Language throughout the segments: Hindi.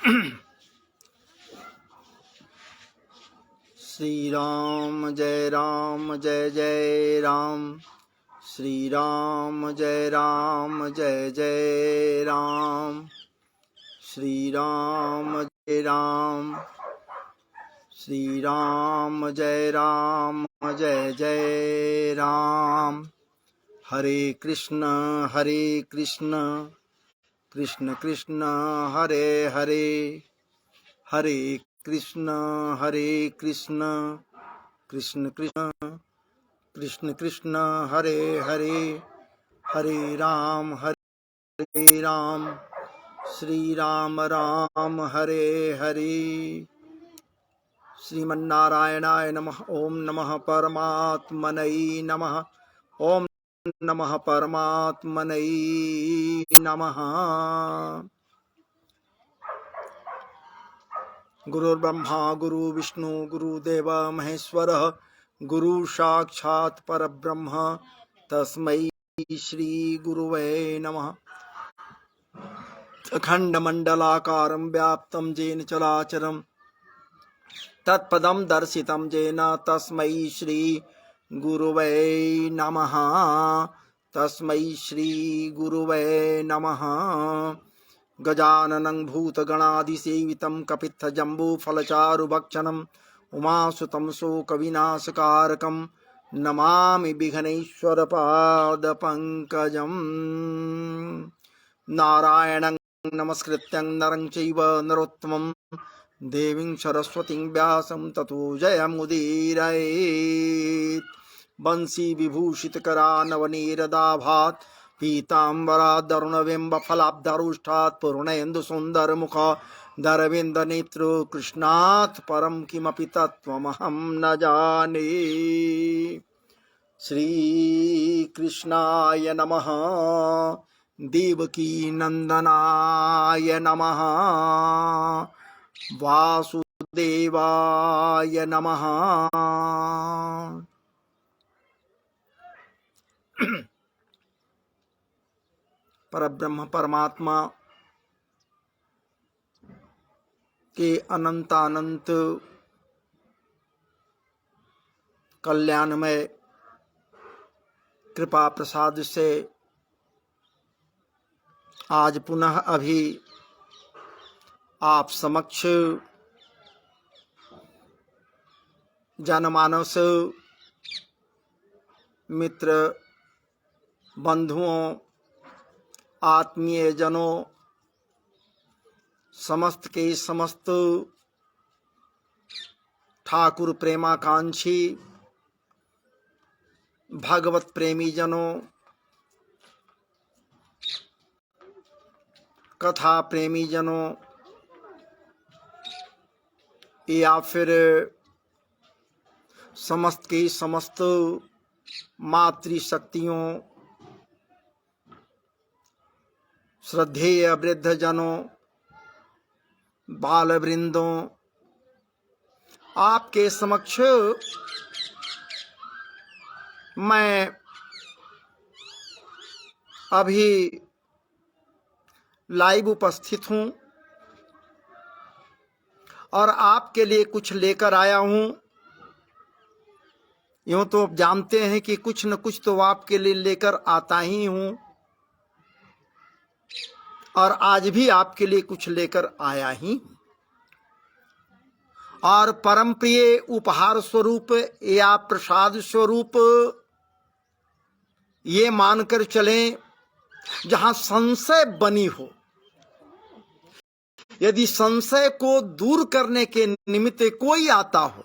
श्री राम जय जय राम। श्री राम जय जय राम। श्री राम जय राम। श्री राम जय जय राम। हरे कृष्ण कृष्ण कृष्ण हरे हरे, हरे कृष्ण कृष्ण कृष्ण कृष्ण कृष्ण हरे हरे, हरे राम श्री राम राम हरे हरे। श्रीमन्नारायणाय नमः। ओम नमः परमात्मने नमः। ओम नमः परमात्मने नमः। गुरुर्ब्रह्मा गुरु विष्णु गुरुदेव महेश्वरः, गुरु साक्षात् परब्रह्म तस्मै श्री गुरुवे नमः। अखंडमंडलाकारं व्याप्तं येन चराचरं तत्पदं दर्शितं येन तस्मै श्री गुरुवे नमः। तस्मै श्री गुरुवे नमः। गजाननं भूतगणादिसेवितं कपित्थजम्बूफलचारुभक्षणं उमासुतं शोकविनाशकारकं नमामि विघ्नेश्वरपादपङ्कजम्। नारायणं नमस्कृत्यं नरं चैव नरोत्तमं देवीं सरस्वतीं व्यासं ततो जयमुदीरयेत्। वंशी विभूषितकरा नवनीरदाभात् पीताम्बरादरुणबिम्बफलाब्धरुष्ठात् पूर्णेन्दुसुन्दरमुख दरविन्दनेत्रो कृष्णात् परं किमपि तत्त्वमहं न जाने। श्रीकृष्णाय नमः। देवकी नंदनाय नमः। वासुदेवाय नमः। परब्रह्म परमात्मा के अनंतानंत कल्याणमय कृपा प्रसाद से आज पुनः अभी आप समक्ष जनमानस मित्र बंधुओं आत्मीय जनों समस्त के समस्त ठाकुर प्रेमाकांक्षी भगवत प्रेमी जनों, कथा प्रेमी जनों या फिर समस्त की समस्त मातृशक्तियों, श्रद्धेय वृद्ध जनों, बाल वृंदों, आपके समक्ष मैं अभी लाइव उपस्थित हूं और आपके लिए कुछ लेकर आया हूं। यूं तो आप जानते हैं कि कुछ न कुछ तो आपके लिए लेकर आता ही हूं, और आज भी आपके लिए कुछ लेकर आया ही। और परम प्रिय उपहार स्वरूप या प्रसाद स्वरूप ये मानकर चलें, जहां संशय बनी हो, यदि संशय को दूर करने के निमित्त कोई आता हो,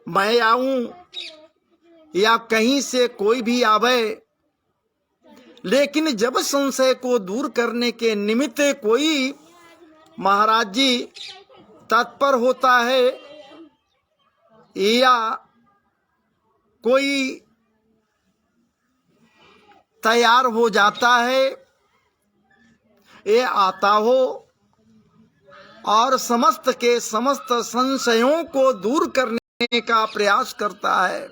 मैं आऊं या कहीं से कोई भी आवे, लेकिन जब संशय को दूर करने के निमित्त कोई महाराज जी तत्पर होता है या कोई तैयार हो जाता है, ये आता हो और समस्त के समस्त संशयों को दूर करने का प्रयास करता है,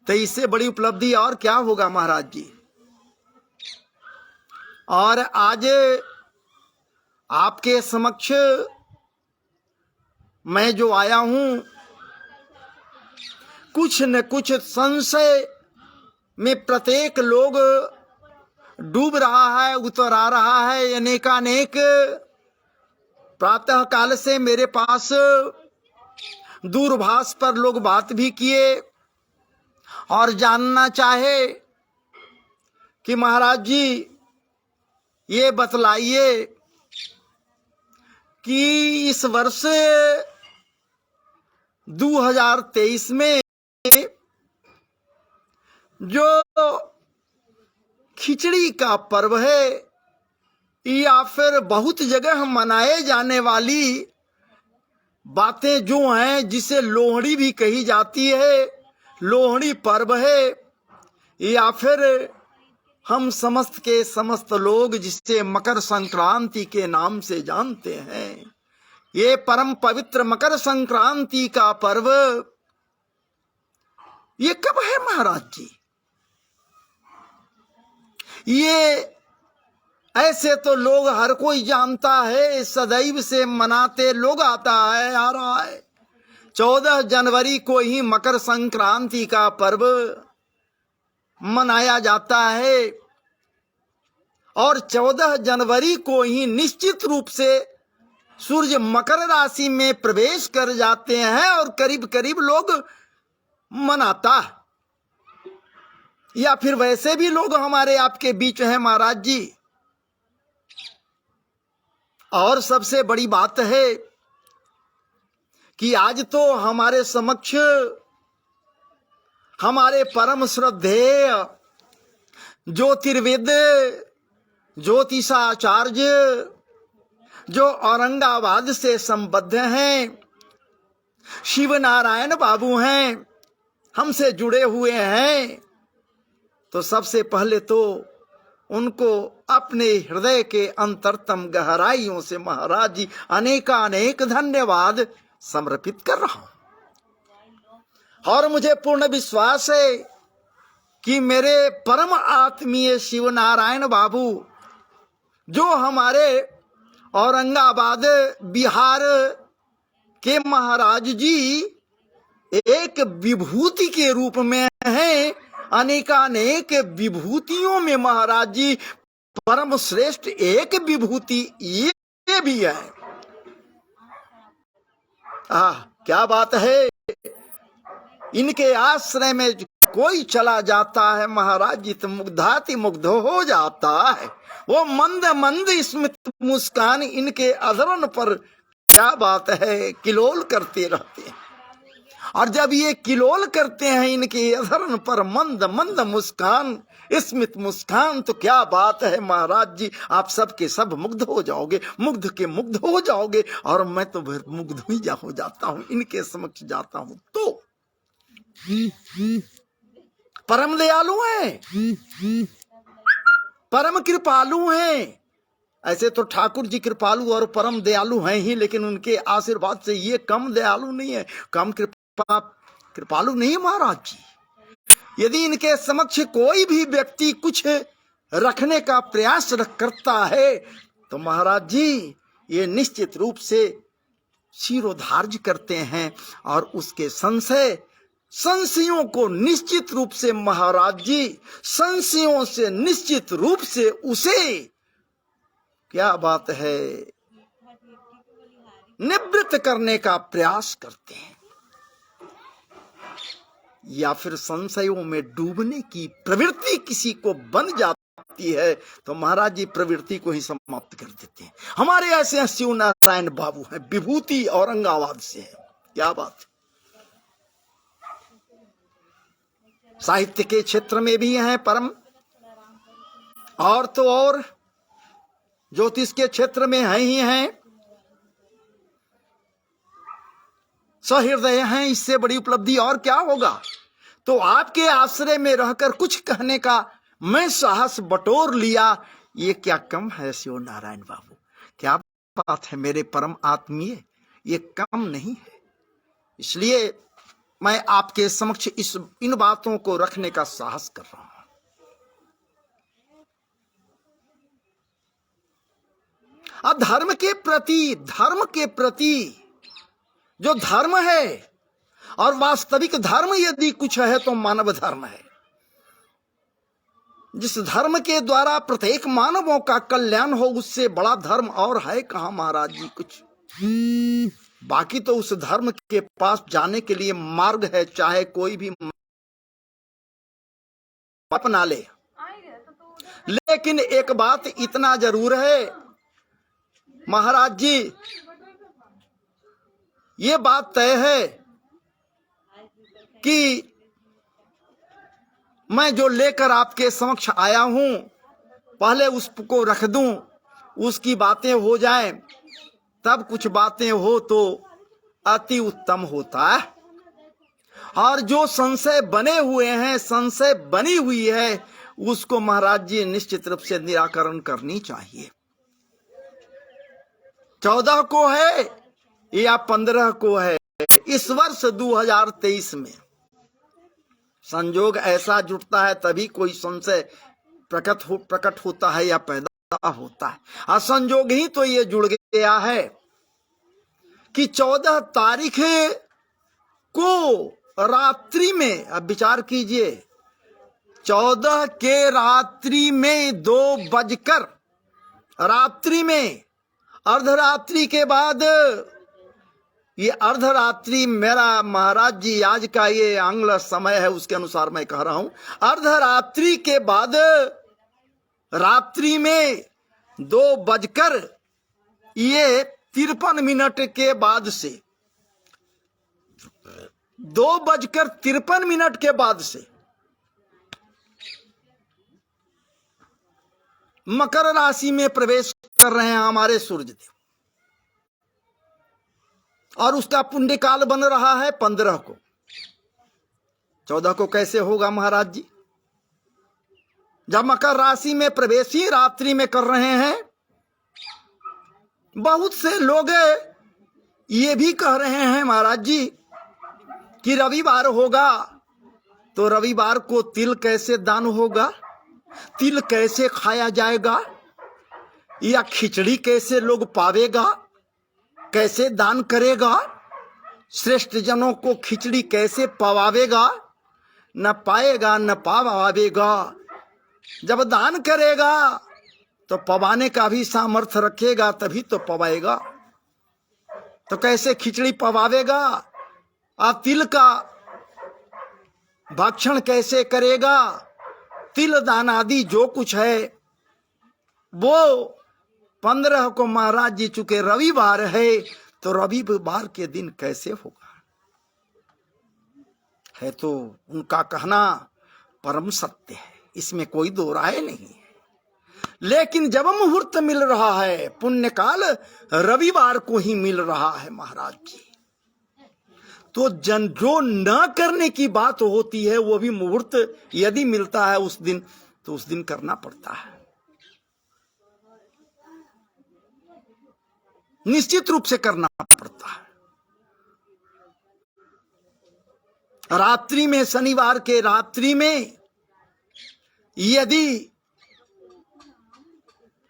तो इससे बड़ी उपलब्धि और क्या होगा महाराज जी। और आज आपके समक्ष मैं जो आया हूं, कुछ न कुछ संशय में प्रत्येक लोग डूब रहा है, उतर आ रहा है। अनेकानेक प्रातः काल से मेरे पास दूरभाष पर लोग बात भी किए और जानना चाहे कि महाराज जी ये बतलाइए कि इस वर्ष 2023 में जो खिचड़ी का पर्व है या फिर बहुत जगह मनाए जाने वाली बातें जो हैं, जिसे लोहड़ी भी कही जाती है, लोहड़ी पर्व है, या फिर हम समस्त के समस्त लोग जिसे मकर संक्रांति के नाम से जानते हैं, ये परम पवित्र मकर संक्रांति का पर्व ये कब है महाराज जी? ये ऐसे तो लोग हर कोई जानता है, सदैव से मनाते लोग आता है, आ रहा है। 14 जनवरी को ही मकर संक्रांति का पर्व मनाया जाता है और 14 जनवरी को ही निश्चित रूप से सूर्य मकर राशि में प्रवेश कर जाते हैं और करीब करीब लोग मनाता, या फिर वैसे भी लोग हमारे आपके बीच हैं महाराज जी। और सबसे बड़ी बात है कि आज तो हमारे समक्ष हमारे परम श्रद्धेय ज्योतिर्विद ज्योतिषाचार्य जो औरंगाबाद से संबद्ध हैं, शिव नारायण बाबू हैं, हमसे जुड़े हुए हैं। तो सबसे पहले तो उनको अपने हृदय के अंतरतम गहराइयों से महाराज जी अनेकानेक धन्यवाद समर्पित कर रहा हूं। और मुझे पूर्ण विश्वास है कि मेरे परम आत्मीय शिव नारायण बाबू जो हमारे औरंगाबाद बिहार के महाराज जी एक विभूति के रूप में हैं, अनेकानेक विभूतियों में महाराज जी परम श्रेष्ठ एक विभूति ये भी है। क्या बात है। इनके आश्रय में कोई चला जाता है महाराज जी तो मुग्धाति मुग्ध हो जाता है। वो मंद मंद स्मित मुस्कान इनके अधरन पर क्या बात है किलोल करते रहते हैं। और जब ये किलोल करते हैं इनके अधरन पर मंद मंद मुस्कान, स्मित मुस्कान, तो क्या बात है महाराज जी, आप सब के सब मुग्ध हो जाओगे, मुग्ध के मुग्ध हो जाओगे। और मैं तो मुग्ध ही हो जाता हूं, इनके समक्ष जाता हूं तो परम दयालु हैं, परम कृपालु हैं। ऐसे तो ठाकुर जी कृपालु और परम दयालु हैं ही, लेकिन उनके आशीर्वाद से ये कम दयालु नहीं है, कम कृपालु नहीं महाराज जी। यदि इनके समक्ष कोई भी व्यक्ति कुछ रखने का प्रयास करता है तो महाराज जी ये निश्चित रूप से शिरोधार्य करते हैं और उसके संशयों को निश्चित रूप से महाराज जी संशयों से निश्चित रूप से उसे क्या बात है निवृत्त करने का प्रयास करते हैं, या फिर संशयों में डूबने की प्रवृत्ति किसी को बन जाती है तो महाराज जी प्रवृत्ति को ही समाप्त कर देते हैं। हमारे ऐसे शिव नारायण बाबू हैं, विभूति औरंगाबाद से है। क्या बात है। साहित्य के क्षेत्र में भी हैं परम, और तो और ज्योतिष के क्षेत्र में हैं ही हैं, सहृदय हैं। इससे बड़ी उपलब्धि और क्या होगा। तो आपके आश्रय में रहकर कुछ कहने का मैं साहस बटोर लिया, ये क्या कम है शिव नारायण बाबू। क्या बात है मेरे परम आत्मीय, ये कम नहीं है। इसलिए मैं आपके समक्ष इन बातों को रखने का साहस कर रहा हूं। धर्म के प्रति जो धर्म है, और वास्तविक धर्म यदि कुछ है तो मानव धर्म है, जिस धर्म के द्वारा प्रत्येक मानवों का कल्याण हो, उससे बड़ा धर्म और है कहां महाराज जी कुछ। बाकी तो उस धर्म के पास जाने के लिए मार्ग है, चाहे कोई भी अपना ले। लेकिन एक बात इतना जरूर है महाराज जी, ये बात तय है कि मैं जो लेकर आपके समक्ष आया हूं, पहले उसको रख दूं, उसकी बातें हो जाएं, तब कुछ बातें हो तो अति उत्तम होता है। और जो संशय बने हुए हैं, संशय बनी हुई है, उसको महाराज जी निश्चित रूप से निराकरण करनी चाहिए। 14 को है या 15 को है, इस वर्ष 2023 में संजोग ऐसा जुटता है तभी कोई संशय प्रकट होता है या पैदा होता है। और संजोग ही तो ये जुड़ गया है कि 14 तारीख को रात्रि में, अब विचार कीजिए, 14 के रात्रि में 2 बजकर, रात्रि में, अर्धरात्रि के बाद, ये अर्धरात्रि मेरा महाराज जी आज का ये आंग्ल समय है उसके अनुसार मैं कह रहा हूं, अर्धरात्रि के बाद रात्रि में 2 बजकर ये 53 मिनट के बाद से, 2 बजकर 53 मिनट के बाद से मकर राशि में प्रवेश कर रहे हैं हमारे सूर्य देव, और उसका पुण्य काल बन रहा है 15 को। 14 को कैसे होगा महाराज जी, जब मकर राशि में प्रवेश ही रात्रि में कर रहे हैं। बहुत से लोग ये भी कह रहे हैं महाराज जी कि रविवार होगा तो रविवार को तिल कैसे दान होगा, तिल कैसे खाया जाएगा, या खिचड़ी कैसे लोग पावेगा, कैसे दान करेगा, श्रेष्ठ जनों को खिचड़ी कैसे पवावेगा, न पाएगा न पावेगा। जब दान करेगा तो पवाने का भी सामर्थ्य रखेगा तभी तो पवाएगा, तो कैसे खिचड़ी पवावेगा, और तिल का भक्षण कैसे करेगा। तिल दान आदि जो कुछ है वो 15 को महाराज जी चुके रविवार है, तो रविवार के दिन कैसे होगा, है तो उनका कहना परम सत्य है, इसमें कोई दो राय नहीं है। लेकिन जब मुहूर्त मिल रहा है, पुण्य काल रविवार को ही मिल रहा है महाराज जी, तो जो न करने की बात होती है वो भी मुहूर्त यदि मिलता है उस दिन, तो उस दिन करना पड़ता है, निश्चित रूप से करना पड़ता है। रात्रि में, शनिवार के रात्रि में यदि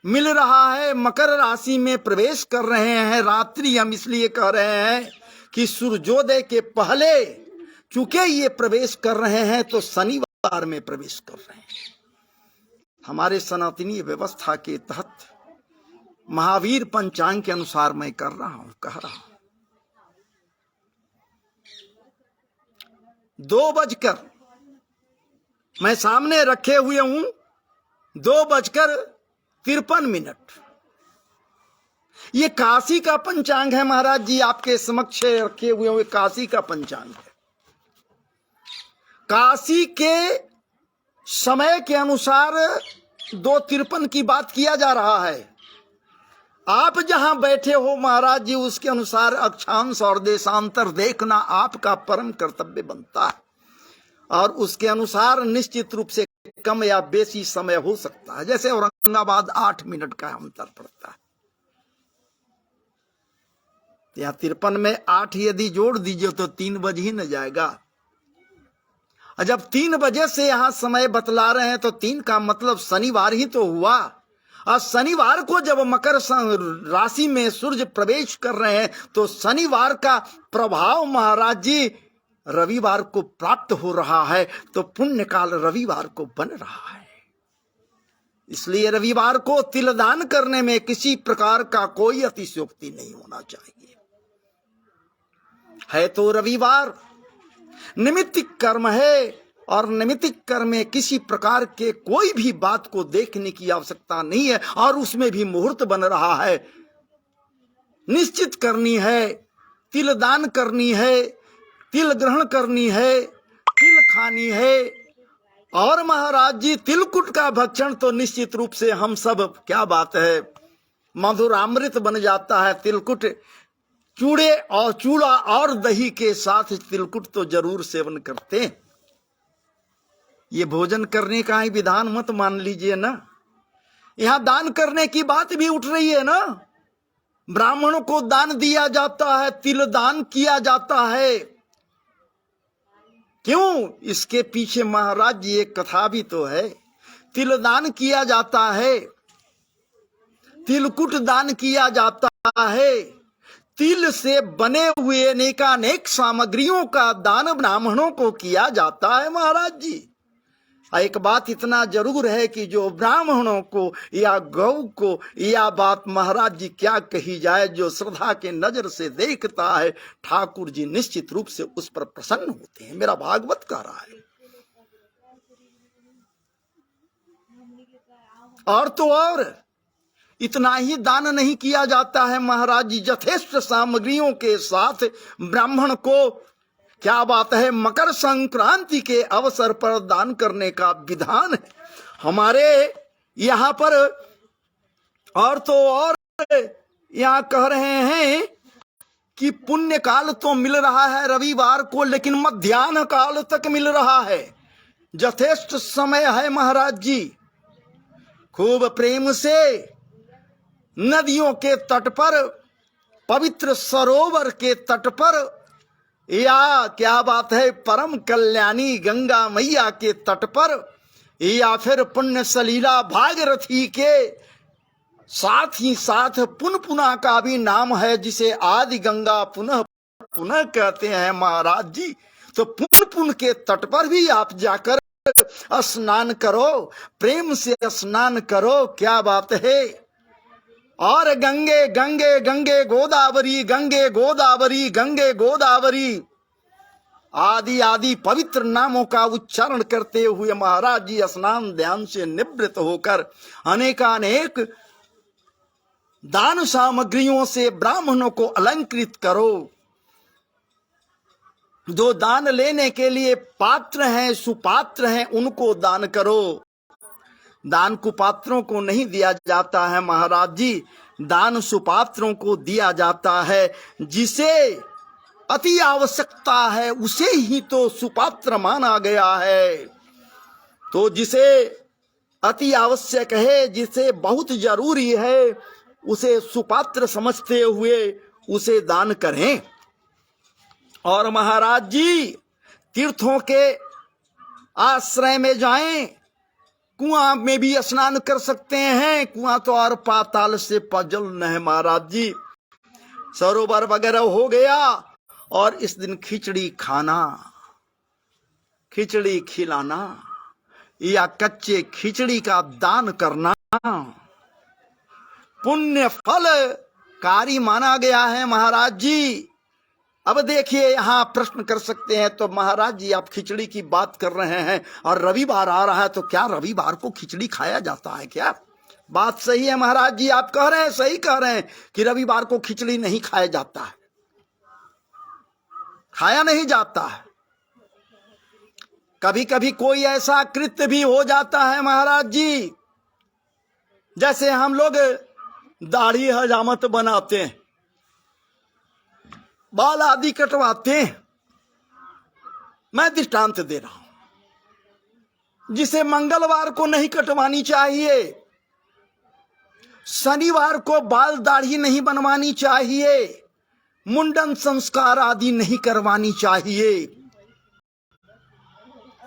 मिल रहा है, मकर राशि में प्रवेश कर रहे हैं, रात्रि हम इसलिए कह रहे हैं कि सूर्योदय के पहले चूंकि ये प्रवेश कर रहे हैं तो शनिवार में प्रवेश कर रहे हैं। हमारे सनातनी व्यवस्था के तहत महावीर पंचांग के अनुसार मैं कह रहा हूं। 2 बजकर मैं सामने रखे हुए हूं, 2 बजकर 53 मिनट। ये काशी का पंचांग है महाराज जी, आपके समक्ष रखे हुए काशी का पंचांग है। काशी के समय के अनुसार 2:53 की बात किया जा रहा है। आप जहां बैठे हो महाराज जी उसके अनुसार अक्षांश और देशांतर देखना आपका परम कर्तव्य बनता है, और उसके अनुसार निश्चित रूप से कम या बेसी समय हो सकता है। जैसे औरंगाबाद 8 मिनट का अंतर पड़ता है, यहाँ 53 में 8 यदि जोड़ दीजिए तो 3 बज ही न जाएगा। और जब 3 बजे से यहां समय बतला रहे हैं तो 3 का मतलब शनिवार ही तो हुआ, और शनिवार को जब मकर राशि में सूर्य प्रवेश कर रहे हैं तो शनिवार का प्रभाव महाराज जी रविवार को प्राप्त हो रहा है, तो पुण्य काल रविवार को बन रहा है। इसलिए रविवार को तिलदान करने में किसी प्रकार का कोई अतिशयोक्ति नहीं होना चाहिए। है तो रविवार निमित्तिक कर्म है, और निमित्तिक कर्म में किसी प्रकार के कोई भी बात को देखने की आवश्यकता नहीं है, और उसमें भी मुहूर्त बन रहा है। निश्चित करनी है, तिलदान करनी है, तिल ग्रहण करनी है, तिल खानी है। और महाराज जी तिलकुट का भक्षण तो निश्चित रूप से हम सब, क्या बात है, मधुरामृत बन जाता है। तिलकुट चूड़े और चूड़ा और दही के साथ तिलकुट तो जरूर सेवन करते हैं। ये भोजन करने का ही विधान मत मान लीजिए ना, यहां दान करने की बात भी उठ रही है ना। ब्राह्मणों को दान दिया जाता है, तिल दान किया जाता है। क्यों? इसके पीछे महाराज जी एक कथा भी तो है। तिल दान किया जाता है, तिलकुट दान किया जाता है, तिल से बने हुए अनेकानेक सामग्रियों का दान ब्राह्मणों को किया जाता है महाराज जी। एक बात इतना जरूर है कि जो ब्राह्मणों को या गौ को या बात महाराज जी क्या कही जाए, जो श्रद्धा के नजर से देखता है ठाकुर जी निश्चित रूप से उस पर प्रसन्न होते हैं। मेरा भागवत कह रहा है। और तो और इतना ही दान नहीं किया जाता है महाराज जी, यथेष्ट सामग्रियों के साथ ब्राह्मण को, क्या बात है, मकर संक्रांति के अवसर पर दान करने का विधान है हमारे यहाँ पर। और तो और यहाँ कह रहे हैं कि पुण्य काल तो मिल रहा है रविवार को, लेकिन मध्याह्न काल तक मिल रहा है, यथेष्ट समय है महाराज जी। खूब प्रेम से नदियों के तट पर, पवित्र सरोवर के तट पर, या क्या बात है, परम कल्याणी गंगा मैया के तट पर, या फिर पुण्य सलीला भागीरथी के साथ ही साथ पुनपुना का भी नाम है, जिसे आदि गंगा पुनः पुनः कहते हैं महाराज जी। तो पुनपुन के तट पर भी आप जाकर स्नान करो, प्रेम से स्नान करो, क्या बात है। और गंगे गंगे गंगे गोदावरी, गंगे गोदावरी, गंगे गोदावरी आदि आदि पवित्र नामों का उच्चारण करते हुए महाराज जी स्नान ध्यान से निवृत्त होकर अनेकानेक दान सामग्रियों से ब्राह्मणों को अलंकृत करो। जो दान लेने के लिए पात्र हैं, सुपात्र हैं, उनको दान करो। दान कुपात्रों को नहीं दिया जाता है महाराज जी, दान सुपात्रों को दिया जाता है। जिसे अति आवश्यकता है उसे ही तो सुपात्र माना गया है। तो जिसे अति आवश्यक है, जिसे बहुत जरूरी है, उसे सुपात्र समझते हुए उसे दान करें। और महाराज जी तीर्थों के आश्रय में जाएं, कुआं में भी स्नान कर सकते हैं। कुआं तो और पाताल से पजल है महाराज जी। सरोवर वगैरह हो गया, और इस दिन खिचड़ी खाना, खिचड़ी खिलाना या कच्चे खिचड़ी का दान करना पुण्य फलकारी माना गया है महाराज जी। अब देखिए, यहां प्रश्न कर सकते हैं, तो महाराज जी आप खिचड़ी की बात कर रहे हैं और रविवार आ रहा है, तो क्या रविवार को खिचड़ी खाया जाता है क्या? बात सही है महाराज जी, आप कह रहे हैं, सही कह रहे हैं कि रविवार को खिचड़ी नहीं खाया जाता है, खाया नहीं जाता है। कभी कभी कोई ऐसा कृत्य भी हो जाता है महाराज जी, जैसे हम लोग दाढ़ी हजामत बनाते हैं, बाल आदि कटवाते हैं। मैं दृष्टांत दे रहा हूं, जिसे मंगलवार को नहीं कटवानी चाहिए, शनिवार को बाल दाढ़ी नहीं बनवानी चाहिए, मुंडन संस्कार आदि नहीं करवानी चाहिए।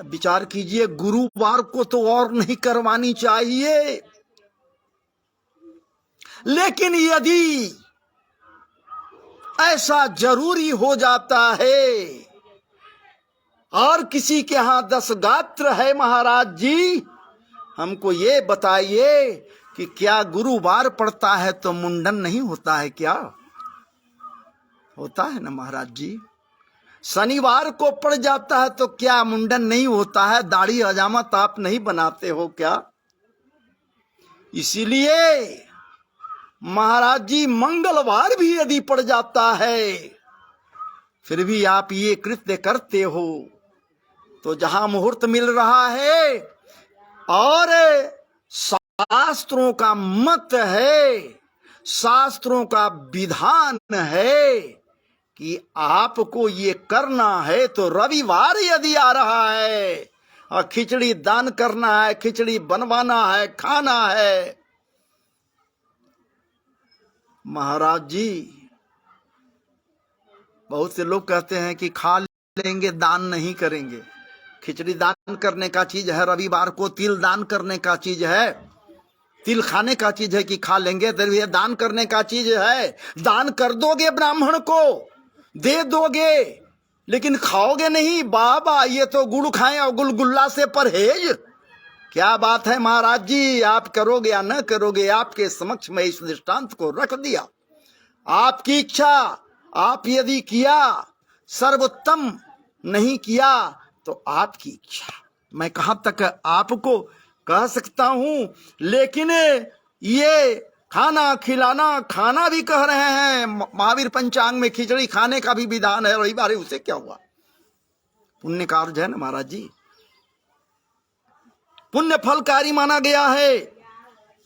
विचार कीजिए, गुरुवार को तो और नहीं करवानी चाहिए। लेकिन यदि ऐसा जरूरी हो जाता है और किसी के यहां 10 गात्र है महाराज जी, हमको ये बताइए कि क्या गुरुवार पड़ता है तो मुंडन नहीं होता है? क्या होता है ना महाराज जी? शनिवार को पड़ जाता है तो क्या मुंडन नहीं होता है? दाढ़ी हजामत आप नहीं बनाते हो क्या? इसीलिए महाराज जी मंगलवार भी यदि पड़ जाता है फिर भी आप ये कृत्य करते हो, तो जहां मुहूर्त मिल रहा है और शास्त्रों का मत है, शास्त्रों का विधान है कि आपको ये करना है, तो रविवार यदि आ रहा है और खिचड़ी दान करना है, खिचड़ी बनवाना है, खाना है, महाराज जी बहुत से लोग कहते हैं कि खा लेंगे दान नहीं करेंगे। खिचड़ी दान करने का चीज है, रविवार को तिल दान करने का चीज है, तिल खाने का चीज है कि खा लेंगे, तो ये दान करने का चीज है। दान कर दोगे, ब्राह्मण को दे दोगे, लेकिन खाओगे नहीं। बाबा ये तो गुड़ खाएं और गुलगुल्ला से परहेज। क्या बात है महाराज जी, आप करोगे या न करोगे, आपके समक्ष में इस दृष्टांत को रख दिया। आपकी इच्छा, आप यदि किया सर्वोत्तम, नहीं किया तो आपकी इच्छा। मैं कहां तक आपको कह सकता हूं, लेकिन ये खाना खिलाना, खाना भी कह रहे हैं। महावीर पंचांग में खिचड़ी खाने का भी विधान है, रविवार उसे क्या हुआ? पुण्य कार्य है ना महाराज जी, पुण्य फलकारी माना गया है।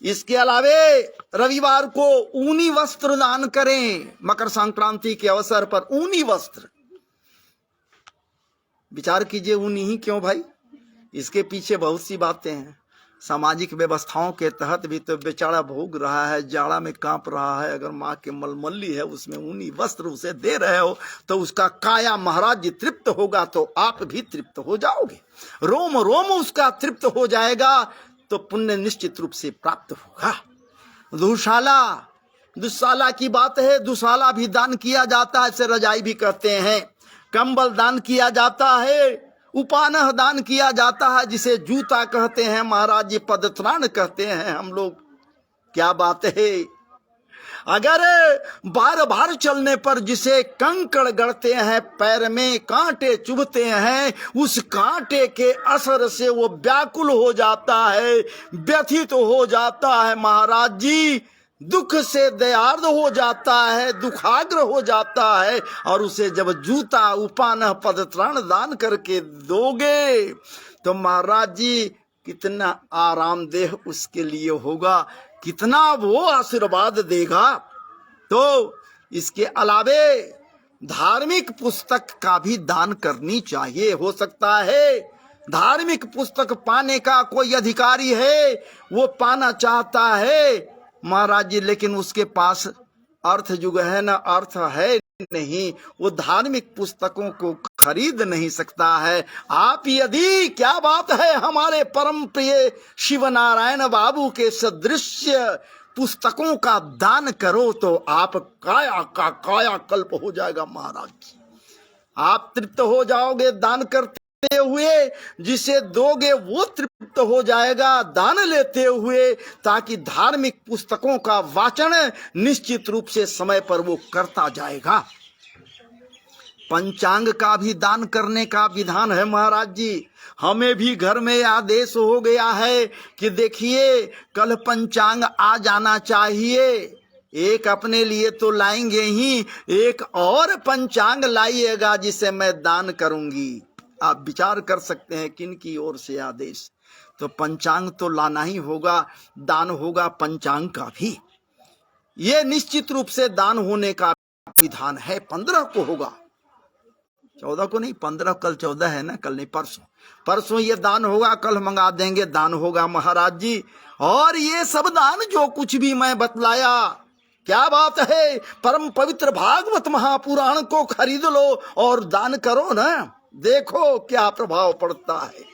इसके अलावे रविवार को ऊनी वस्त्र दान करें। मकर संक्रांति के अवसर पर ऊनी वस्त्र, विचार कीजिए ऊनी ही क्यों भाई? इसके पीछे बहुत सी बातें हैं। सामाजिक व्यवस्थाओं के तहत भी तो बेचारा भोग रहा है, जाड़ा में कांप रहा है। अगर माँ के मलमली है उसमें ऊनी वस्त्र उसे दे रहे हो तो उसका काया महाराज जी तृप्त होगा, तो आप भी तृप्त हो जाओगे। रोम रोम उसका तृप्त हो जाएगा, तो पुण्य निश्चित रूप से प्राप्त होगा। दुशाला की बात है, दुशाला भी दान किया जाता है, इसे रजाई भी कहते हैं। कंबल दान किया जाता है, उपानह दान किया जाता है, जिसे जूता कहते हैं महाराज जी, पदत्राण कहते हैं हम लोग। क्या बात है, अगर बार बार चलने पर जिसे कंकड़ गड़ते हैं, पैर में कांटे चुभते हैं, उस कांटे के असर से वो व्याकुल हो जाता है, व्यथित हो जाता है महाराज जी, दुख से दयार्द हो जाता है, दुखाग्र हो जाता है। और उसे जब जूता उपानह पदत्राण दान करके दोगे तो महाराज जी कितना आरामदेह उसके लिए होगा, कितना वो आशीर्वाद देगा। तो इसके अलावे धार्मिक पुस्तक का भी दान करनी चाहिए। हो सकता है धार्मिक पुस्तक पाने का कोई अधिकारी है, वो पाना चाहता है महाराज जी, लेकिन उसके पास अर्थ युग है ना, अर्थ है नहीं, वो धार्मिक पुस्तकों को खरीद नहीं सकता है। आप यदि, क्या बात है, हमारे परम प्रिय शिव नारायण बाबू के सदृश्य पुस्तकों का दान करो तो आप काया का काया कल्प हो जाएगा महाराज जी। आप तृप्त हो जाओगे दान करते हुए, जिसे दोगे वो तृप्त हो जाएगा दान लेते हुए, ताकि धार्मिक पुस्तकों का वाचन निश्चित रूप से समय पर वो करता जाएगा। पंचांग का भी दान करने का विधान है महाराज जी। हमें भी घर में आदेश हो गया है कि देखिए कल पंचांग आ जाना चाहिए। एक अपने लिए तो लाएंगे ही, एक और पंचांग लाइएगा जिसे मैं दान करूंगी। आप विचार कर सकते हैं किन की ओर से आदेश। तो पंचांग तो लाना ही होगा, दान होगा पंचांग का भी। ये निश्चित रूप से दान होने का विधान है। 15 को होगा, 14 को नहीं, 15, कल 14 है ना, कल नहीं परसों ये दान होगा, कल मंगा देंगे, दान होगा महाराज जी। और ये सब दान जो कुछ भी मैं बतलाया, क्या बात है, परम पवित्र भागवत महापुराण को खरीद लो और दान करो ना, देखो क्या प्रभाव पड़ता है।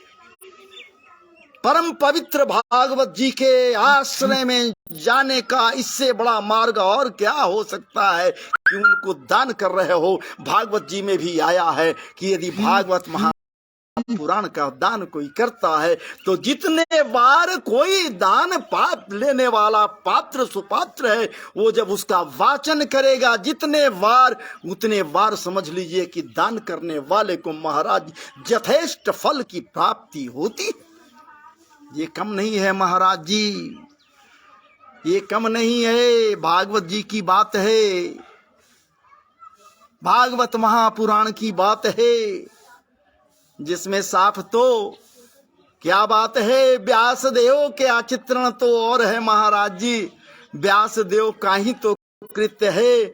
परम पवित्र भागवत जी के आश्रय में जाने का इससे बड़ा मार्ग और क्या हो सकता है कि उनको दान कर रहे हो। भागवत जी में भी आया है कि यदि भागवत महापुराण का दान कोई करता है तो जितने बार कोई दान पाप लेने वाला पात्र सुपात्र है, वो जब उसका वाचन करेगा जितने बार उतने बार समझ लीजिए कि दान करने वाले को महाराज यथेष्ट फल की प्राप्ति होती। ये कम नहीं है महाराज जी, ये कम नहीं है, भागवत जी की बात है, भागवत महापुराण की बात है, जिसमें साफ तो क्या बात है। व्यास देव के आचित्रण तो और है महाराज जी, व्यास देव का ही तो कृत्य है।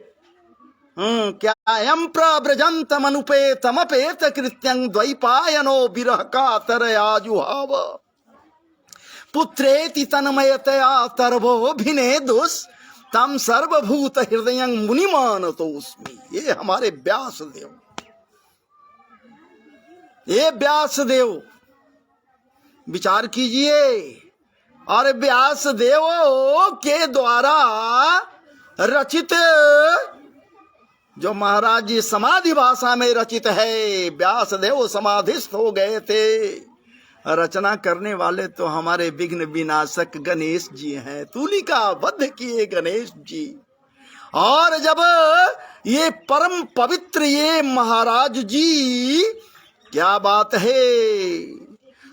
क्या यम प्रव्रजंत मनुपेतमपेत कृत्यं द्वैपायनो विरह का तरयाजुहाव पुत्रेति तन्मयतया तर्वोभिनेदुस तम सर्वभूत हृदय मुनिमान तो उसमें। ये हमारे व्यास देव, ये व्यास देव विचार कीजिए। और व्यास देव के द्वारा रचित जो महाराज जी समाधि भाषा में रचित है, व्यास देव समाधिस्थ हो गए थे। रचना करने वाले तो हमारे विघ्न विनाशक गणेश जी हैं, तुलिका वध किए गणेश जी। और जब ये परम पवित्र ये महाराज जी, क्या बात है,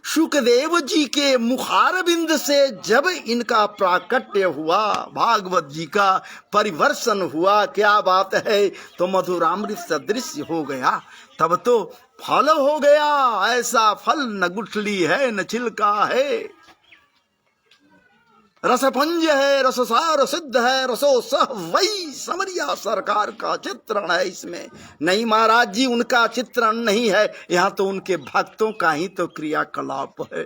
शुकदेव जी के मुखारबिंद से जब इनका प्राकट्य हुआ, भागवत जी का परिवर्षण हुआ, क्या बात है, तो मधुरामृत सदृश हो गया। तब तो फल हो गया, ऐसा फल न गुठली है न छिलका है, रसपुंज है, रससार सिद्ध है, रसो सह वही समरिया सरकार का चित्रण है इसमें। नहीं महाराज जी, उनका चित्रण नहीं है, यहाँ तो उनके भक्तों का ही तो क्रियाकलाप है,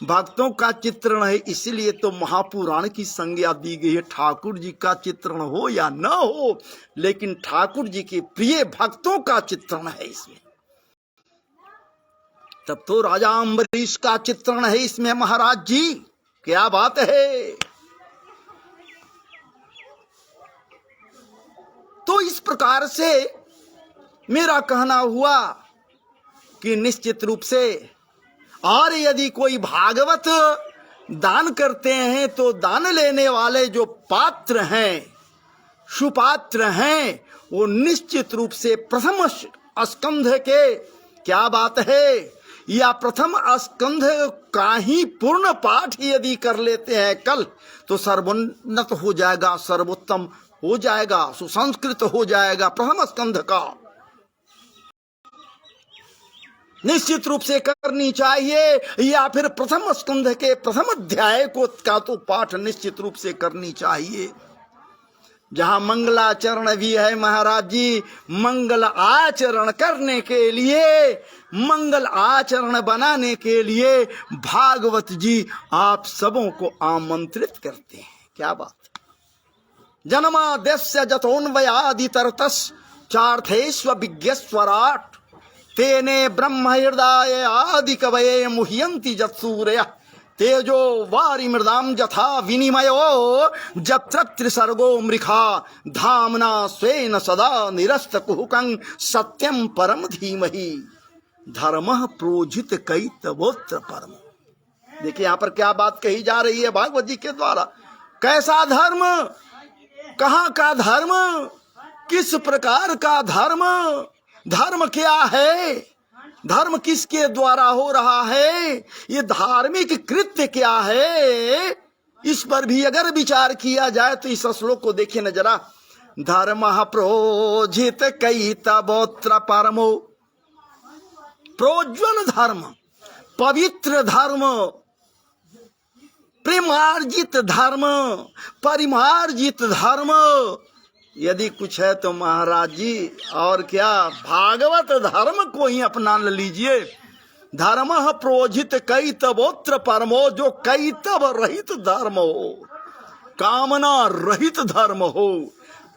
भक्तों का चित्रण है। इसलिए तो महापुराण की संज्ञा दी गई है। ठाकुर जी का चित्रण हो या न हो, लेकिन ठाकुर जी के प्रिय भक्तों का चित्रण है इसमें। तब तो राजा अम्बरीश का चित्रण है इसमें महाराज जी, क्या बात है। तो इस प्रकार से मेरा कहना हुआ कि निश्चित रूप से, और यदि कोई भागवत दान करते हैं तो दान लेने वाले जो पात्र हैं, सुपात्र हैं, वो निश्चित रूप से प्रथम स्कंध के, क्या बात है, या प्रथम स्कंध का ही पूर्ण पाठ यदि कर लेते हैं कल, तो सर्वोन्नत हो जाएगा, सर्वोत्तम हो जाएगा, सुसंस्कृत हो जाएगा। प्रथम स्कंध का निश्चित रूप से करनी चाहिए, या फिर प्रथम स्कंध के प्रथम अध्याय को का तो पाठ निश्चित रूप से करनी चाहिए। जहां मंगलाचरण भी है महाराज जी, मंगल आचरण करने के लिए, मंगल आचरण बनाने के लिए भागवत जी आप सबों को आमंत्रित करते हैं। क्या बात, जन्माद्यस्य जतोन्वयादि तरतस् चार्थेष्व विज्ञस्वराट तेने ब्रह्म हृदय आदि कवये मुह्यन्ति जत्सूरयः तेजो वारि मृदाम जथा विनिमयो जत्र त्रिसर्गो मृखा धामना स्वेन सदा निरस्त कुहुकं सत्यम परम धीमहि धर्मः प्रोजित कैतवोत्र परम। देखिए यहाँ पर क्या बात कही जा रही है भागवत जी के द्वारा। कैसा धर्म, कहाँ का धर्म, किस प्रकार का धर्म, धर्म क्या है, धर्म किसके द्वारा हो रहा है, ये धार्मिक कृत्य क्या है, इस पर भी अगर विचार किया जाए तो इस श्लोक को देखिए न जरा। धर्मः प्रोजित कैतवोत्र परमो, प्रोज्वल धर्म, पवित्र धर्म, प्रेमार्जित धर्म, परिमार्जित धर्म यदि कुछ है तो महाराज जी और क्या, भागवत धर्म को ही अपना लीजिए। धर्मः प्रोजित कैतवोत्र परमो, जो कैतव रहित धर्म हो, कामना रहित धर्म हो,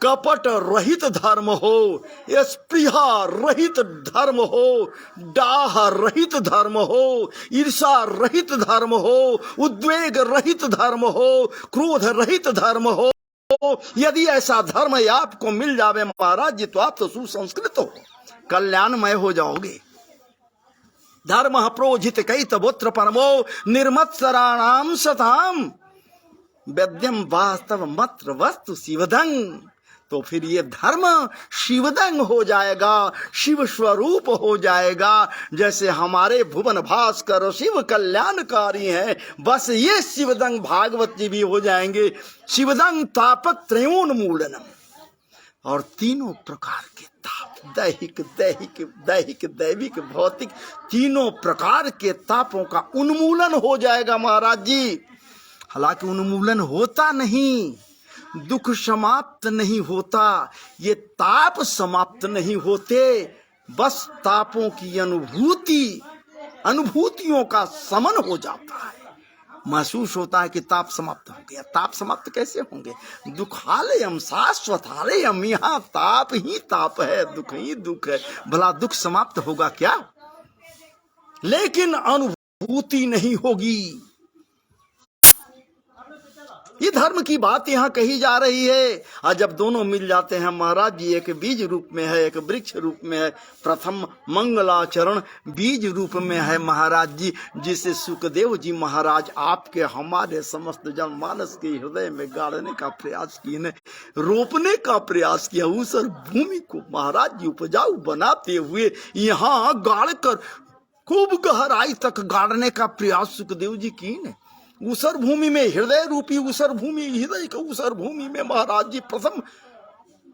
कपट रहित धर्म हो, स्पृहा रहित धर्म हो, डाह रहित धर्म हो, ईर्षा रहित धर्म हो, उद्वेग रहित धर्म हो, क्रोध रहित धर्म हो। यदि ऐसा धर्म आपको मिल जावे महाराज जी, तो आप तो सुसंस्कृत हो, कल्याणमय हो जाओगे। धर्म प्रोजित कई तबोत्र परमो निर्मत्सराणाम सताम वेद्यम वास्तव मत्र वस्तु शिवदंग। तो फिर ये धर्म शिवदंग हो जाएगा, शिव स्वरूप हो जाएगा। जैसे हमारे भुवन भास्कर शिव कल्याणकारी हैं, बस ये शिवदंग भागवत जी भी हो जाएंगे। शिवदंग तापत्रयोन्मूलनम, और तीनों प्रकार के ताप, दैहिक दैहिक दैहिक दैविक भौतिक, तीनों प्रकार के तापों का उन्मूलन हो जाएगा महाराज जी। हालांकि उन्मूलन होता नहीं, दुख समाप्त नहीं होता, ये ताप समाप्त नहीं होते, बस तापों की अनुभूतियों का समन हो जाता है। महसूस होता है कि ताप समाप्त हो गया। ताप समाप्त कैसे होंगे? दुखालयम शाश्वतालयम, यहाँ ताप ही ताप है, दुख ही दुख है। भला दुख समाप्त होगा क्या? लेकिन अनुभूति नहीं होगी। ये धर्म की बात यहाँ कही जा रही है। और जब दोनों मिल जाते हैं महाराज जी, एक बीज रूप में है, एक वृक्ष रूप में है। प्रथम मंगलाचरण बीज रूप में है महाराज जी, जिसे सुखदेव जी महाराज आपके हमारे समस्त जनमानस के हृदय में गाड़ने का प्रयास किए, रोपने का प्रयास किया। उस भूमि को महाराज जी उपजाऊ बनाते हुए यहाँ गाड़ कर खूब गहराई तक गाड़ने का प्रयास सुखदेव जी की ने। उसर भूमि में, हृदय रूपी उसर भूमि, हृदय का उसर भूमि में महाराज जी प्रथम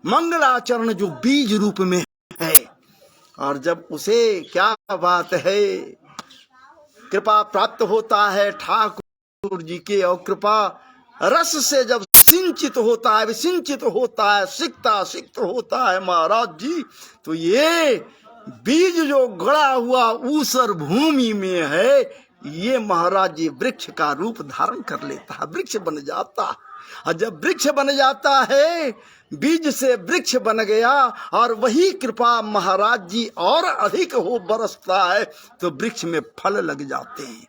मंगलाचरण जो बीज रूप में है, और जब उसे क्या बात है कृपा प्राप्त होता है ठाकुर जी के, और कृपा रस से जब सिंचित होता है, विसिंचित होता है, सिक्त होता है महाराज जी, तो ये बीज जो गड़ा हुआ ऊसर भूमि में है, ये महाराज जी वृक्ष का रूप धारण कर लेता है, वृक्ष बन जाता है। और जब वृक्ष बन जाता है, बीज से वृक्ष बन गया, और वही कृपा महाराज जी और अधिक हो बरसता है, तो वृक्ष में फल लग जाते हैं।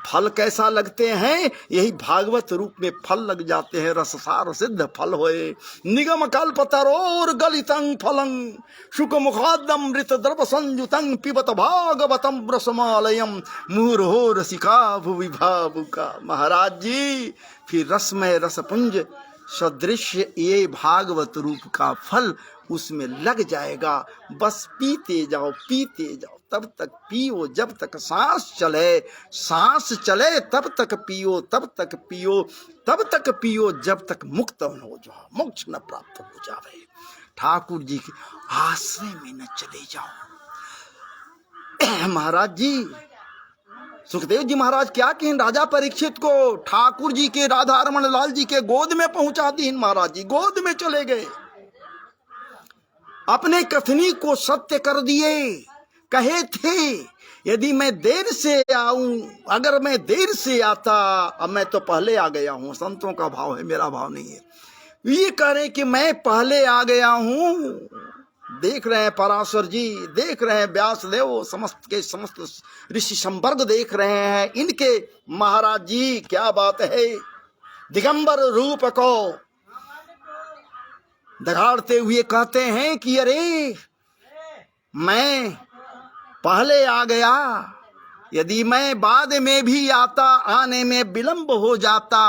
फल कैसा लगते हैं? यही भागवत रूप में फल लग जाते हैं। रससार सिद्ध फल होए, निगम कल्पतरोर गलितं फलं, शुक मुखादमृत द्रव संयुतं, पिबत भागवतम रसमालयम, मुहुर्हो रसिका भुवि भावुका। महाराज जी फिर रसमय रसपुंज सदृश्य ये भागवत रूप का फल उसमें लग जाएगा। बस पीते जाओ, पीते जाओ, तब तक पियो जब तक सांस चले, सांस चले तब तक पियो, तब तक पियो, तब तक पियो जब तक मुक्त हो जाओ, मोक्ष न प्राप्त हो जावे। ठाकुर जी के आश्रय में न चले जाओ। महाराज जी सुखदेव जी महाराज क्या कहें राजा परीक्षित को? ठाकुर जी के राधा रमन लाल जी के गोद में पहुंचा दी। महाराज जी गोद में चले गए, अपने कथनी को सत्य कर दिए। कहे थे यदि मैं देर से आऊं, अगर मैं देर से आता, अब मैं तो पहले आ गया हूं। संतों का भाव है, मेरा भाव नहीं है। ये कह रहे कि मैं पहले आ गया हूं। देख रहे हैं पराशर जी, देख रहे हैं व्यास देव, समस्त के समस्त ऋषि संवर्ग देख रहे हैं इनके। महाराज जी क्या बात है, दिगंबर रूप को दगाड़ते हुए कहते हैं कि अरे मैं पहले आ गया, यदि मैं बाद में भी आता, आने में विलंब हो जाता,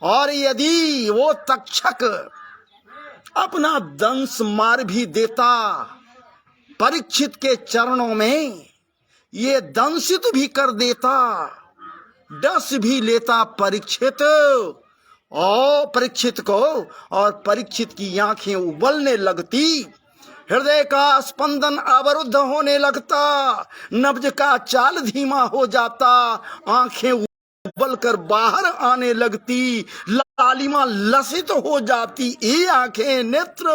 और यदि वो तक्षक अपना दंश मार भी देता परीक्षित के चरणों में, ये दंशित भी कर देता, डस भी लेता परीक्षित और परीक्षित को, और परीक्षित की आंखें उबलने लगती, हृदय का स्पंदन अवरुद्ध होने लगता, नब्ज का चाल धीमा हो जाता, आंखें उबलकर बाहर आने लगती, लालिमा लसित हो जाती ये आंखें नेत्र,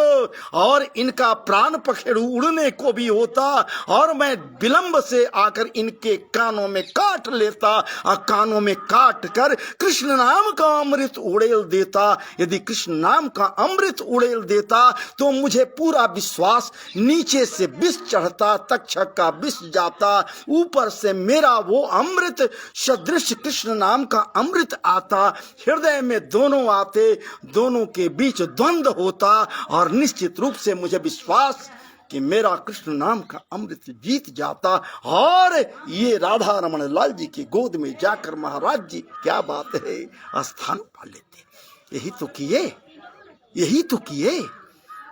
और इनका प्राण पखेरु उड़ने को भी होता, और मैं विलंब से आकर इनके कानों में काट लेता और कानों में काट कर कृष्ण नाम का अमृत उड़ेल देता। यदि कृष्ण नाम का अमृत उड़ेल देता तो मुझे पूरा विश्वास, नीचे से विष चढ़ता, तक्षक का विष जाता, ऊपर से मेरा वो अमृत सदृश कृष्ण नाम का अमृत आता, हृदय में दोनों आते, दोनों के बीच द्वंद्व होता, और निश्चित रूप से मुझे विश्वास कि मेरा कृष्ण नाम का अमृत जीत जाता, और ये राधा रमण लाल जी की गोद में जाकर महाराज जी, क्या बात है, स्थान पा लेते। यही तो किए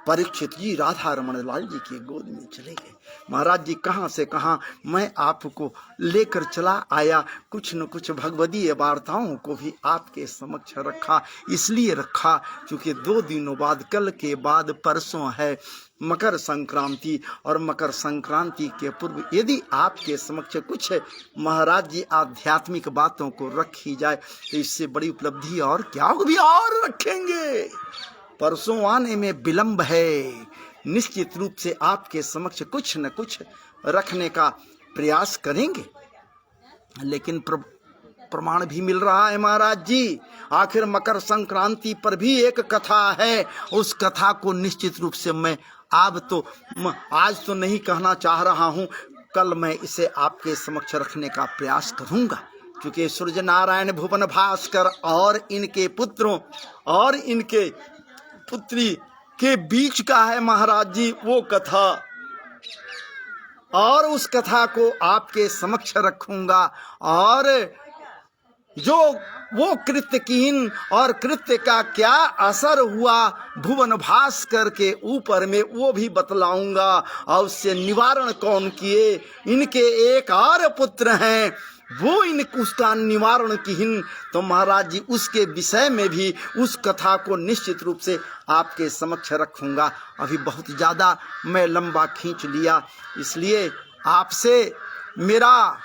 परीक्षित जी राधा रमण लाल जी की गोद में चले गए। महाराज जी कहाँ से कहाँ मैं आपको लेकर चला आया, कुछ न कुछ भगवदीय वार्ताओं को भी आपके समक्ष रखा। इसलिए रखा क्योंकि 2 दिनों बाद, कल के बाद परसों है मकर संक्रांति, और मकर संक्रांति के पूर्व यदि आपके समक्ष कुछ महाराज जी आध्यात्मिक बातों को रखी जाए तो इससे बड़ी उपलब्धि और क्या होगी, और रखेंगे। परसों आने में विलंब है, निश्चित रूप से आपके समक्ष कुछ न कुछ रखने का प्रयास करेंगे, लेकिन प्रमाण भी मिल रहा है महाराज जी। आखिर मकर संक्रांति पर भी एक कथा है, उस कथा को निश्चित रूप से मैं आज तो नहीं कहना चाह रहा हूँ, कल मैं इसे आपके समक्ष रखने का प्रयास करूँगा, क्योंकि सूर्य नारायण भुवन भास्कर और इनके पुत्रों और इनके पुत्री के बीच का है महाराज जी वो कथा, और उस कथा को आपके समक्ष रखूंगा, और जो वो कृत्यकीन और कृत्य का क्या असर हुआ भुवन भास्कर के ऊपर में वो भी बतलाऊंगा, और उससे निवारण कौन किए। इनके एक और पुत्र हैं, वो उसका निवारण किहिन, तो महाराज जी उसके विषय में भी उस कथा को निश्चित रूप से आपके समक्ष रखूंगा। अभी बहुत ज़्यादा मैं लंबा खींच लिया, इसलिए आपसे मेरा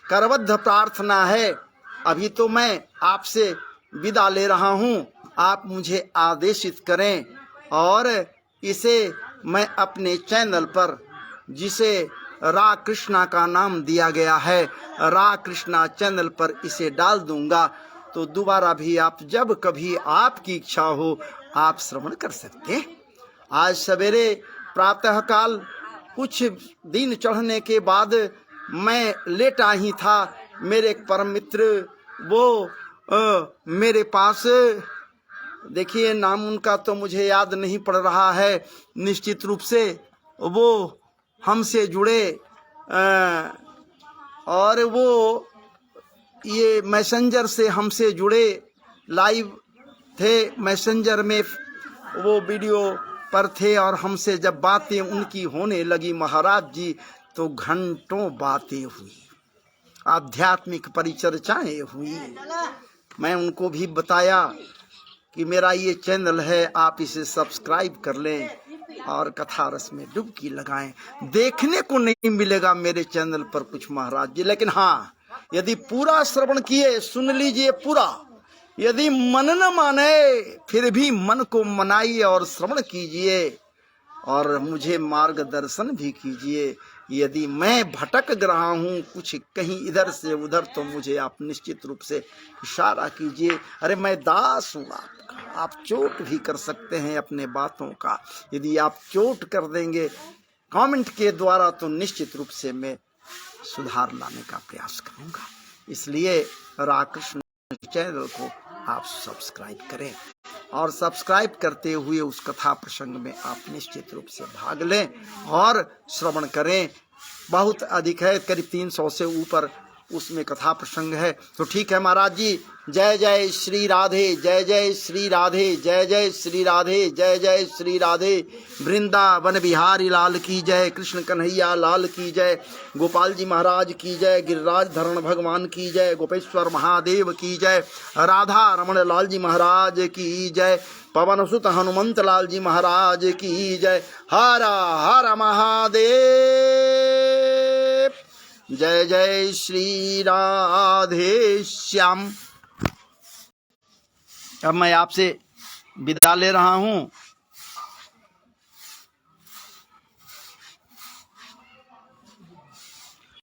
करबद्ध प्रार्थना है, अभी तो मैं आपसे विदा ले रहा हूँ, आप मुझे आदेशित करें, और इसे मैं अपने चैनल पर, जिसे रा कृष्णा का नाम दिया गया है, रा कृष्णा चैनल पर इसे डाल दूंगा, तो दोबारा भी आप जब कभी आपकी इच्छा हो आप श्रवण कर सकते। आज सवेरे प्रातःकाल कुछ दिन चढ़ने के बाद मैं लेटा ही था, मेरे एक परम मित्र वो मेरे पास, देखिए नाम उनका तो मुझे याद नहीं पड़ रहा है, निश्चित रूप से वो हमसे जुड़े, और वो ये मैसेंजर से हमसे जुड़े, लाइव थे मैसेंजर में, वो वीडियो पर थे, और हमसे जब बातें उनकी होने लगी महाराज जी, तो घंटों बातें हुई, आध्यात्मिक परिचर्चाएं हुई। मैं उनको भी बताया कि मेरा ये चैनल है, आप इसे सब्सक्राइब कर लें और कथा रस में डुबकी लगाएं। देखने को नहीं मिलेगा मेरे चैनल पर कुछ महाराज जी, लेकिन हाँ, यदि पूरा श्रवण किए, सुन लीजिए पूरा, यदि मन न माने फिर भी मन को मनाइए और श्रवण कीजिए, और मुझे मार्गदर्शन भी कीजिए। यदि मैं भटक रहा हूँ कुछ कहीं इधर से उधर, तो मुझे आप निश्चित रूप से इशारा कीजिए। अरे मैं दास हूँ आपका, आप चोट भी कर सकते हैं अपने बातों का, यदि आप चोट कर देंगे कमेंट के द्वारा, तो निश्चित रूप से मैं सुधार लाने का प्रयास करूँगा। इसलिए राकृष्ण चैनल को आप सब्सक्राइब करें, और सब्सक्राइब करते हुए उस कथा प्रसंग में आप निश्चित रूप से भाग लें और श्रवण करें। बहुत अधिक है, करीब 300 से ऊपर उसमें कथा प्रसंग है। तो ठीक है महाराज जी, जय जय श्री राधे, जय जय श्री राधे, जय जय श्री राधे, जय जय श्री राधे। वृंदावन बिहारी लाल की जय, कृष्ण कन्हैया लाल की जय, गोपाल जी महाराज की जय, गिरिराज धरण भगवान की जय, गोपेश्वर महादेव की जय, राधा रमण लाल जी महाराज की जय, पवन सुत हनुमंत लाल जी महाराज की जय। हर हर महादेव, जय जय श्री राधे श्याम। अब मैं आपसे विदा ले रहा हूँ।